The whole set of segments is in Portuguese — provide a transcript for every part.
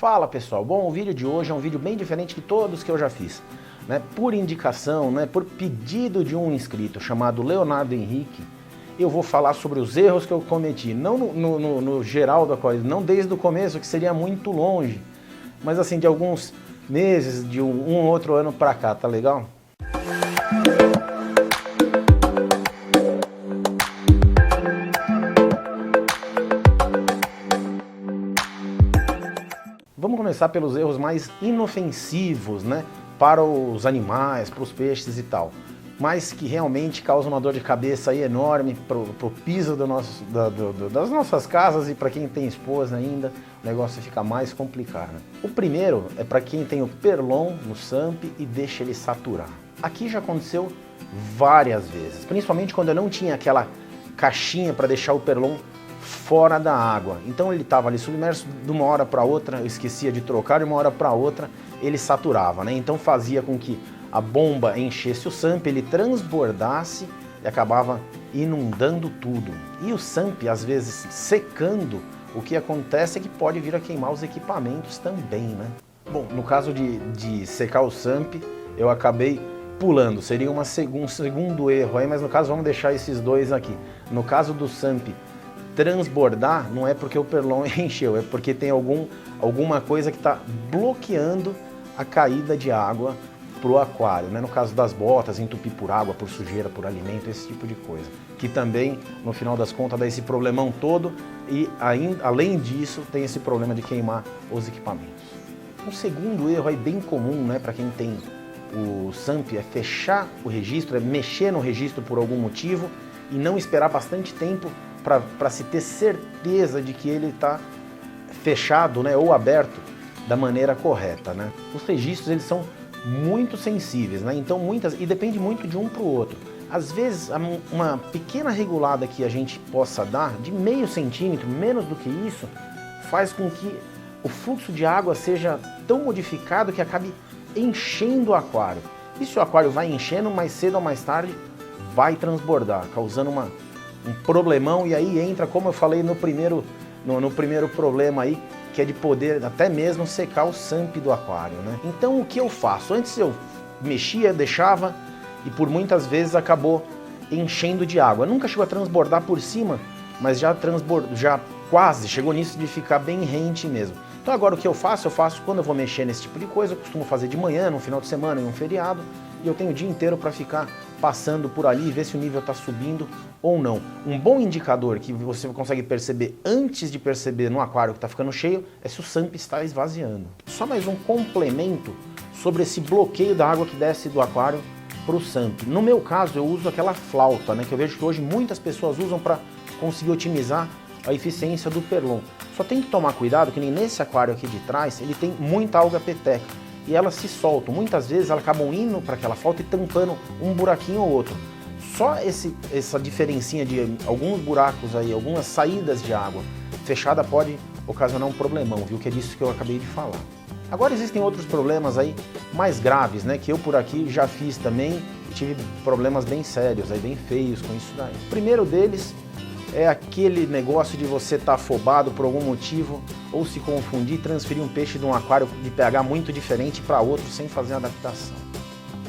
Fala pessoal, bom, o vídeo de hoje é um vídeo bem diferente de todos que eu já fiz, né? Por indicação, né? Por pedido de um inscrito chamado Leonardo Henrique, eu vou falar sobre os erros que eu cometi, não no geral da coisa, não desde o começo, que seria muito longe, mas assim, de alguns meses, de um outro ano pra cá, tá legal? Vamos começar pelos erros mais inofensivos, né, para os animais, para os peixes e tal, mas que realmente causam uma dor de cabeça aí enorme pro piso das nossas casas e para quem tem esposa ainda, o negócio fica mais complicado. O primeiro é para quem tem o Perlon no SAMP e deixa ele saturar. Aqui já aconteceu várias vezes, principalmente quando eu não tinha aquela caixinha para deixar o Perlon fora da água. Então ele estava ali submerso, de uma hora para outra, eu esquecia de trocar, de uma hora para outra ele saturava, né? Então fazia com que a bomba enchesse o SAMP, ele transbordasse e acabava inundando tudo. E o SAMP, às vezes, secando, o que acontece é que pode vir a queimar os equipamentos também, né? Bom, no caso de secar o SAMP, eu acabei pulando, seria um segundo erro aí, mas no caso vamos deixar esses dois aqui. No caso do SAMP transbordar, não é porque o Perlon encheu, é porque tem alguma coisa que está bloqueando a caída de água para o aquário, né? No caso das botas, entupir por água, por sujeira, por alimento, esse tipo de coisa. Que também, no final das contas, dá esse problemão todo e, além disso, tem esse problema de queimar os equipamentos. Um segundo erro aí bem comum, né, para quem tem o SAMP, é fechar o registro, é mexer no registro por algum motivo e não esperar bastante tempo para se ter certeza de que ele está fechado, né, ou aberto da maneira correta, né? Os registros, eles são muito sensíveis, né? Então e depende muito de um para o outro. Às vezes uma pequena regulada que a gente possa dar, de meio centímetro, menos do que isso, faz com que o fluxo de água seja tão modificado que acabe enchendo o aquário. E se o aquário vai enchendo, mais cedo ou mais tarde vai transbordar, causando um problemão, e aí entra, como eu falei no primeiro problema aí, que é de poder até mesmo secar o SAMP do aquário, né? Então o que eu faço? Antes eu mexia, deixava e por muitas vezes acabou enchendo de água. Nunca chegou a transbordar por cima, mas já quase chegou nisso de ficar bem rente mesmo. Então agora o que eu faço quando eu vou mexer nesse tipo de coisa, eu costumo fazer de manhã, no final de semana, em um feriado, e eu tenho o dia inteiro para ficar passando por ali e ver se o nível está subindo ou não. Um bom indicador que você consegue perceber antes de perceber no aquário que está ficando cheio é se o SAMP está esvaziando. Só mais um complemento sobre esse bloqueio da água que desce do aquário para o SAMP. No meu caso eu uso aquela flauta, né, que eu vejo que hoje muitas pessoas usam para conseguir otimizar a eficiência do Perlon. Só tem que tomar cuidado que nem nesse aquário aqui de trás ele tem muita alga peteca. E elas se soltam. Muitas vezes elas acabam indo para aquela falta e tampando um buraquinho ou outro. Só essa diferencinha de alguns buracos aí, algumas saídas de água fechada pode ocasionar um problemão, viu? Que é disso que eu acabei de falar. Agora existem outros problemas aí mais graves, né? Que eu por aqui já fiz também e tive problemas bem sérios, aí, bem feios com isso daí. O primeiro deles é aquele negócio de você estar afobado por algum motivo ou se confundir e transferir um peixe de um aquário de pH muito diferente para outro sem fazer adaptação.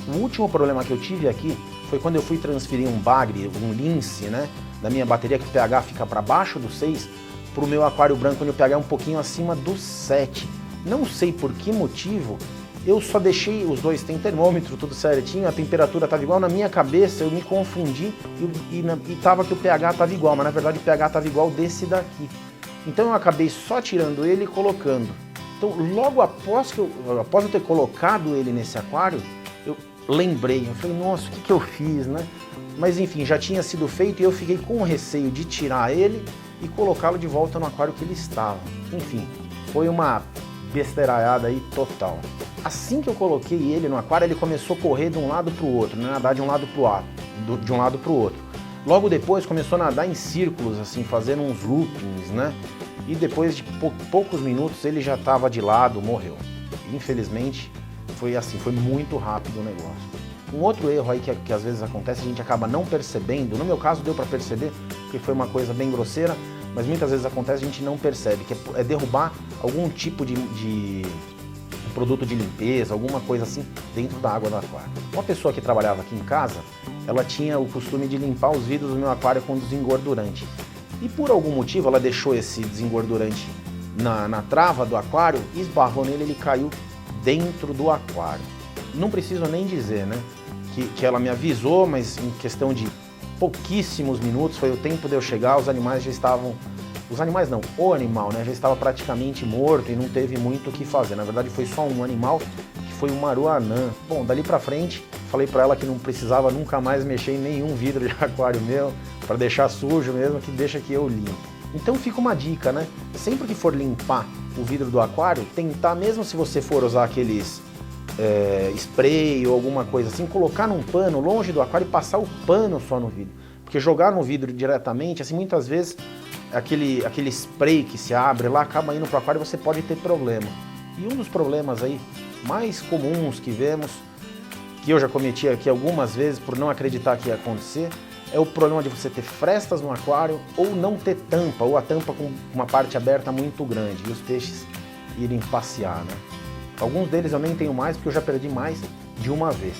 O último problema que eu tive aqui foi quando eu fui transferir um bagre, um lince, né, da minha bateria que o pH fica para baixo do 6 para o meu aquário branco onde o pH é um pouquinho acima do 7. Não sei por que motivo, eu só deixei os dois, tem termômetro, tudo certinho, a temperatura estava igual, na minha cabeça eu me confundi e tava que o pH estava igual, mas na verdade o pH estava igual desse daqui. Então eu acabei só tirando ele e colocando. Então logo após eu ter colocado ele nesse aquário, eu lembrei, eu falei, nossa, o que eu fiz, né? Mas enfim, já tinha sido feito e eu fiquei com receio de tirar ele e colocá-lo de volta no aquário que ele estava. Enfim, foi uma besteiraiada aí total. Assim que eu coloquei ele no aquário, ele começou a correr de um lado para o outro, né? Nadar de um lado para o outro. Logo depois começou a nadar em círculos, assim, fazendo uns loopings, né? E depois de poucos minutos ele já estava de lado, morreu. Infelizmente foi assim, foi muito rápido o negócio. Um outro erro aí que às vezes acontece, a gente acaba não percebendo, no meu caso deu para perceber, porque foi uma coisa bem grosseira, mas muitas vezes acontece, a gente não percebe, que é derrubar algum tipo de produto de limpeza, alguma coisa assim, dentro da água do aquário. Uma pessoa que trabalhava aqui em casa, ela tinha o costume de limpar os vidros do meu aquário com desengordurante. E por algum motivo ela deixou esse desengordurante na trava do aquário, esbarrou nele, ele caiu dentro do aquário. Não preciso nem dizer, né, que ela me avisou, mas em questão de pouquíssimos minutos, foi o tempo de eu chegar, os animais já estavam... Os animais não, o animal, né, já estava praticamente morto e não teve muito o que fazer. Na verdade foi só um animal, que foi um aruanã. Bom, dali pra frente, falei pra ela que não precisava nunca mais mexer em nenhum vidro de aquário meu, para deixar sujo mesmo, que deixa que eu limpo. Então fica uma dica, né, sempre que for limpar o vidro do aquário, tentar, mesmo se você for usar aqueles spray ou alguma coisa assim, colocar num pano longe do aquário e passar o pano só no vidro. Porque jogar no vidro diretamente, assim, muitas vezes aquele spray que se abre lá acaba indo para o aquário e você pode ter problema. E um dos problemas aí mais comuns que vemos, que eu já cometi aqui algumas vezes por não acreditar que ia acontecer, é o problema de você ter frestas no aquário ou não ter tampa, ou a tampa com uma parte aberta muito grande e os peixes irem passear, né? Alguns deles eu nem tenho mais porque eu já perdi mais de uma vez.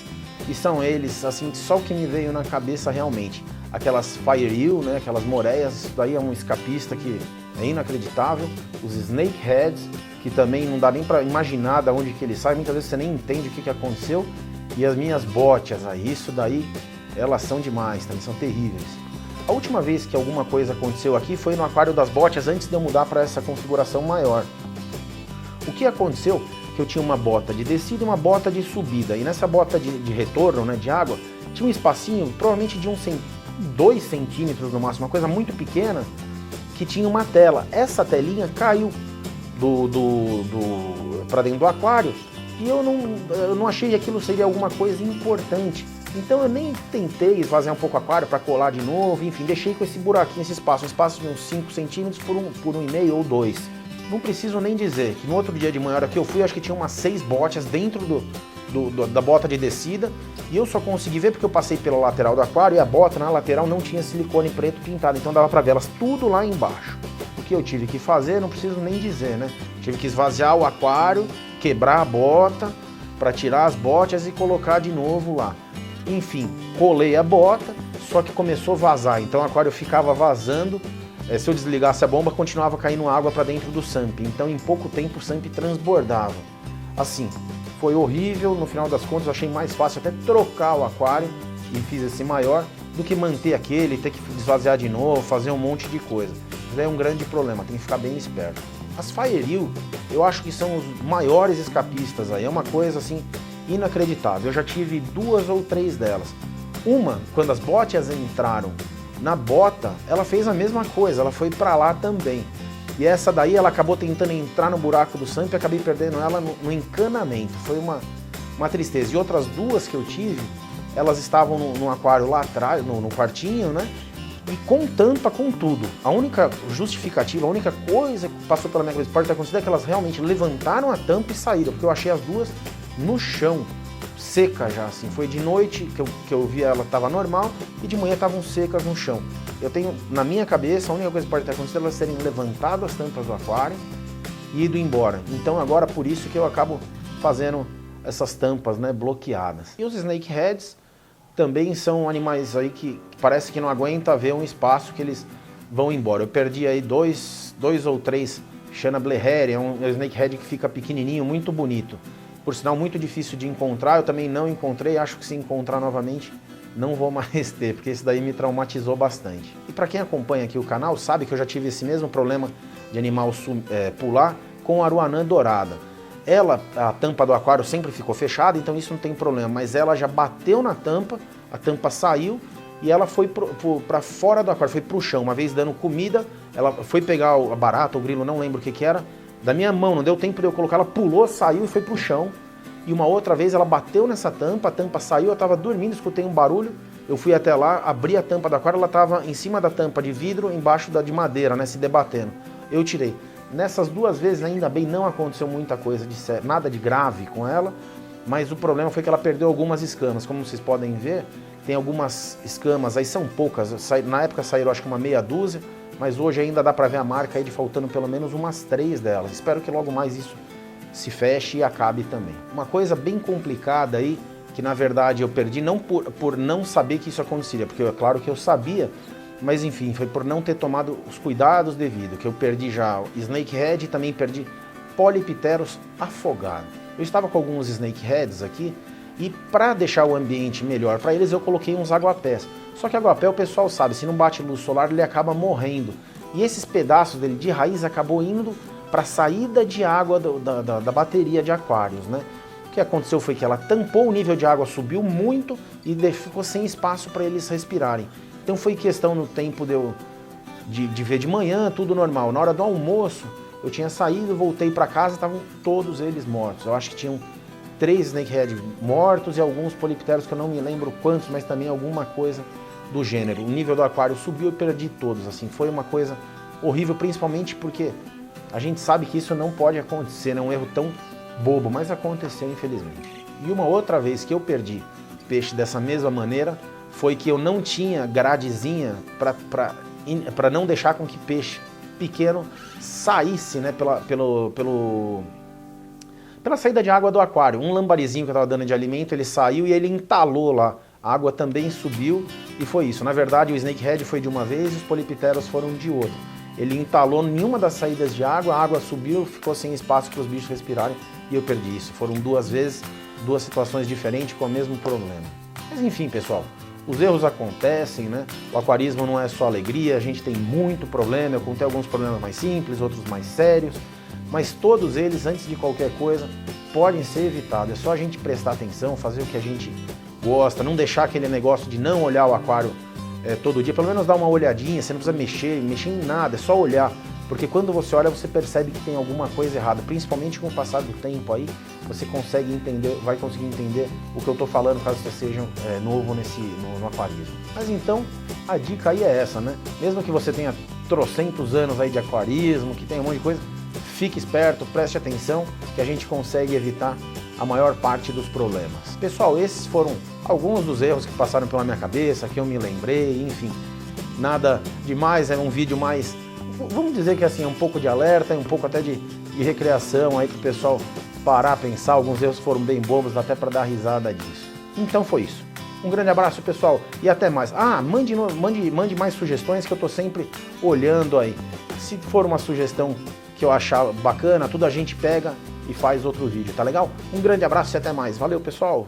E são eles, assim, só o que me veio na cabeça realmente. Aquelas fire eel, né, aquelas moreias, isso daí é um escapista que é inacreditável. Os snakeheads, que também não dá nem para imaginar de onde que ele sai, muitas vezes você nem entende o que aconteceu. E as minhas botias aí, isso daí, elas são demais, também são terríveis. A última vez que alguma coisa aconteceu aqui foi no aquário das botias, antes de eu mudar para essa configuração maior. O que aconteceu? Que eu tinha uma bota de descida e uma bota de subida, e nessa bota de retorno, né, de água, tinha um espacinho, provavelmente de 2 centímetros no máximo, uma coisa muito pequena, que tinha uma tela. Essa telinha caiu para dentro do aquário, e eu não achei que aquilo seria alguma coisa importante. Então eu nem tentei esvaziar um pouco o aquário para colar de novo, enfim, deixei com esse buraquinho, esse espaço, um espaço de uns 5 centímetros por 1,5 ou 2. Não preciso nem dizer que no outro dia de manhã, hora que eu fui, acho que tinha umas 6 botias dentro da bota de descida, e eu só consegui ver porque eu passei pela lateral do aquário e a bota na lateral não tinha silicone preto pintado, então dava para ver elas tudo lá embaixo. O que eu tive que fazer, não preciso nem dizer, né? Tive que esvaziar o aquário, quebrar a bota para tirar as botias e colocar de novo lá. Enfim, colei a bota, só que começou a vazar, então o aquário ficava vazando. Se eu desligasse a bomba, continuava caindo água para dentro do SUMP, então em pouco tempo o SUMP transbordava. Assim, foi horrível, no final das contas eu achei mais fácil até trocar o aquário e fiz esse maior, do que manter aquele, ter que esvaziar de novo, fazer um monte de coisa. Isso é um grande problema, tem que ficar bem esperto. As fire eel, eu acho que são os maiores escapistas aí, é uma coisa assim inacreditável. Eu já tive 2 ou 3 delas. Uma, quando as botias entraram na bota, ela fez a mesma coisa, ela foi pra lá também. E essa daí, ela acabou tentando entrar no buraco do SUMP e acabei perdendo ela no encanamento. Foi uma tristeza. E outras 2 que eu tive, elas estavam no aquário lá atrás, no quartinho, né? E com tampa, com tudo. A única justificativa, a única coisa que passou pela minha cabeça pode ter acontecido é que elas realmente levantaram a tampa e saíram, porque eu achei as 2 no chão, seca já, assim. Foi de noite que eu vi ela estava normal e de manhã estavam secas no chão. Eu tenho, na minha cabeça, a única coisa que pode ter acontecido é elas terem levantado as tampas do aquário e ido embora. Então agora por isso que eu acabo fazendo essas tampas, né, bloqueadas. E os snakeheads também são animais aí que parece que não aguenta ver um espaço que eles vão embora. Eu perdi aí dois ou 3 Chanableharia, é um snakehead que fica pequenininho, muito bonito. Por sinal, muito difícil de encontrar, eu também não encontrei, acho que se encontrar novamente não vou mais ter, porque esse daí me traumatizou bastante. E para quem acompanha aqui o canal, sabe que eu já tive esse mesmo problema de animal pular com a aruanã dourada. Ela, a tampa do aquário sempre ficou fechada, então isso não tem problema, mas ela já bateu na tampa, a tampa saiu e ela foi para fora do aquário, foi para o chão. Uma vez dando comida, ela foi pegar a barata, o grilo, não lembro o que era, da minha mão, não deu tempo de eu colocar, ela pulou, saiu e foi para o chão. E uma outra vez ela bateu nessa tampa, a tampa saiu, eu estava dormindo, escutei um barulho, eu fui até lá, abri a tampa do aquário, ela estava em cima da tampa de vidro, embaixo da de madeira, né, se debatendo. Eu tirei. Nessas 2 vezes, ainda bem, não aconteceu muita coisa, nada de grave com ela, mas o problema foi que ela perdeu algumas escamas. Como vocês podem ver, tem algumas escamas, aí são poucas, na época saíram acho que uma meia dúzia, mas hoje ainda dá para ver a marca aí de faltando pelo menos umas 3 delas. Espero que logo mais isso se feche e acabe também. Uma coisa bem complicada aí, que na verdade eu perdi não por não saber que isso aconteceria, porque é claro que eu sabia, mas enfim, foi por não ter tomado os cuidados devidos, que eu perdi já o snakehead e também perdi Polypterus afogado. Eu estava com alguns snakeheads aqui e para deixar o ambiente melhor para eles eu coloquei uns aguapés. Só que aguapé o pessoal sabe, se não bate luz solar ele acaba morrendo. E esses pedaços dele de raiz acabou indo para a saída de água da bateria de aquários, né? O que aconteceu foi que ela tampou, o nível de água subiu muito e ficou sem espaço para eles respirarem. Então foi questão no tempo de ver de manhã, tudo normal. Na hora do almoço, eu tinha saído, voltei para casa, estavam todos eles mortos. Eu acho que tinham 3 snakehead mortos e alguns Polypterus que eu não me lembro quantos, mas também alguma coisa do gênero. O nível do aquário subiu e perdi todos, assim, foi uma coisa horrível, principalmente porque a gente sabe que isso não pode acontecer, é um erro tão bobo, mas aconteceu infelizmente. E uma outra vez que eu perdi peixe dessa mesma maneira, foi que eu não tinha gradezinha para não deixar com que peixe pequeno saísse, né, pela saída de água do aquário. Um lambarizinho que eu estava dando de alimento, ele saiu e ele entalou lá. A água também subiu e foi isso. Na verdade, o snakehead foi de uma vez e os Polypterus foram de outra. Ele entalou em uma das saídas de água, a água subiu, ficou sem espaço para os bichos respirarem e eu perdi isso. Foram 2 vezes, 2 situações diferentes com o mesmo problema. Mas enfim, pessoal, os erros acontecem, né? O aquarismo não é só alegria, a gente tem muito problema. Eu contei alguns problemas mais simples, outros mais sérios, mas todos eles, antes de qualquer coisa, podem ser evitados. É só a gente prestar atenção, fazer o que a gente gosta, não deixar aquele negócio de não olhar o aquário todo dia, pelo menos dar uma olhadinha, você não precisa mexer em nada, é só olhar. Porque quando você olha, você percebe que tem alguma coisa errada, principalmente com o passar do tempo aí, você consegue entender, vai conseguir entender o que eu estou falando, caso você seja novo no aquarismo. Mas então, a dica aí é essa, né? Mesmo que você tenha trocentos anos aí de aquarismo, que tenha um monte de coisa, fique esperto, preste atenção, que a gente consegue evitar a maior parte dos problemas. Pessoal, esses foram alguns dos erros que passaram pela minha cabeça, que eu me lembrei, enfim. Nada demais, é um vídeo mais, vamos dizer que assim, é um pouco de alerta, um pouco até de recreação aí para o pessoal parar, pensar. Alguns erros foram bem bobos, dá até para dar risada disso. Então foi isso. Um grande abraço, pessoal, e até mais. Ah, mande mais sugestões que eu estou sempre olhando aí. Se for uma sugestão que eu achar bacana, tudo a gente pega e faz outro vídeo, tá legal? Um grande abraço e até mais. Valeu, pessoal!